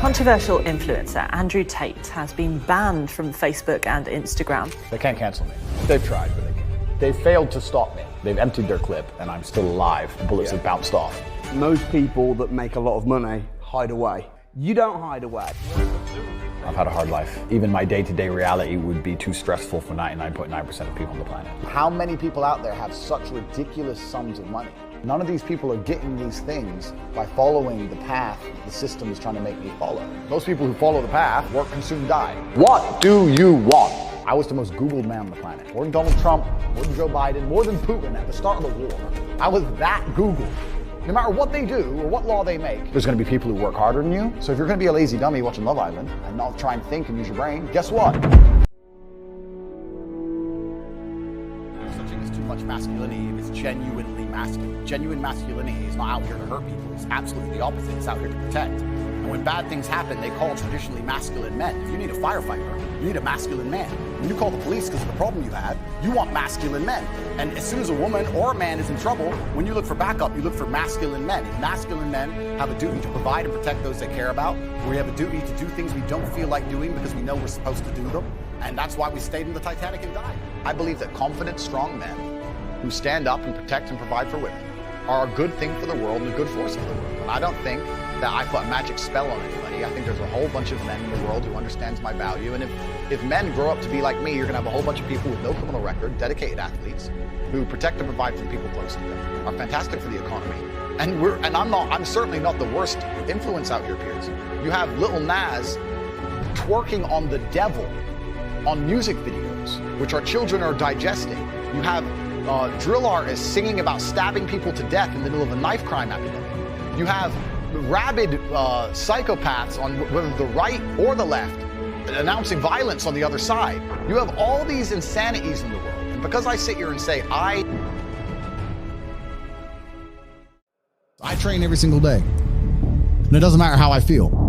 Controversial influencer Andrew Tate has been banned from Facebook and Instagram. They can't cancel me. They've tried, but they can't. They've failed to stop me. They've emptied their clip, and I'm still alive. The bullets have bounced off. Most people that make a lot of money hide away. You don't hide away. I've had a hard life. Even my day-to-day reality would be too stressful for 99.9% of people on the planet. How many people out there have such ridiculous sums of money? None of these people are getting these things by following the path the system is trying to make me follow. Those people who follow the path work, consume, die. What do you want? I was the most Googled man on the planet. More than Donald Trump, more than Joe Biden, more than Putin at the start of the war. I was that Googled. No matter what they do or what law they make, there's going to be people who work harder than you. So if you're going to be a lazy dummy watching Love Island and not try and think and use your brain, guess what? Such thing as too much masculinity if it's genuinely masculine. Genuine masculinity is not out here to hurt people. It's absolutely the opposite. It's out here to protect. And when bad things happen, they call traditionally masculine men. If you need a firefighter, you need a masculine man. When you call the police because of the problem you had, you want masculine men. And as soon as a woman or a man is in trouble, when you look for backup, you look for masculine men. And masculine men have a duty to provide and protect those they care about. We have a duty to do things we don't feel like doing because we know we're supposed to do them. And that's why we stayed in the Titanic and died. I believe that confident, strong men who stand up and protect and provide for women are a good thing for the world and a good force for the world. And I don't think that I put a magic spell on anybody. I think there's a whole bunch of men in the world who understands my value. And if men grow up to be like me, you're gonna have a whole bunch of people with no criminal record, dedicated athletes, who protect and provide for people close to them, are fantastic for the economy. And I'm certainly not the worst influence out here, peers. You have Lil Nas twerking on the devil on music videos, which our children are digesting. You have drill artists singing about stabbing people to death in the middle of a knife crime epidemic. You have rabid psychopaths on whether the right or the left announcing violence on the other side. You have all these insanities in the world. And because I sit here and say I train every single day, and it doesn't matter how I feel.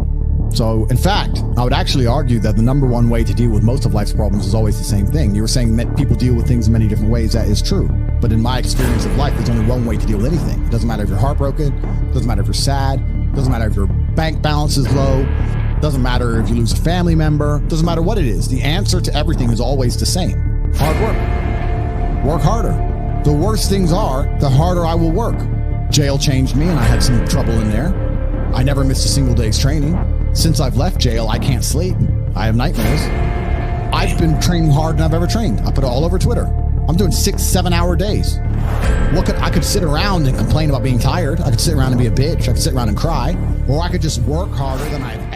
So, in fact, I would actually argue that the number one way to deal with most of life's problems is always the same thing. You were saying that people deal with things in many different ways. That is true. But in my experience of life, there's only one way to deal with anything. It doesn't matter if you're heartbroken. It doesn't matter if you're sad. It doesn't matter if your bank balance is low. It doesn't matter if you lose a family member. It doesn't matter what it is. The answer to everything is always the same. Hard work. Work harder. The worse things are, the harder I will work. Jail changed me, and I had some trouble in there. I never missed a single day's training. Since I've left jail, I can't sleep. I have nightmares. I've been training harder than I've ever trained. I put it all over Twitter. I'm doing 6-7 hour days. I could sit around and complain about being tired. I could sit around and be a bitch. I could sit around and cry. Or I could just work harder than I've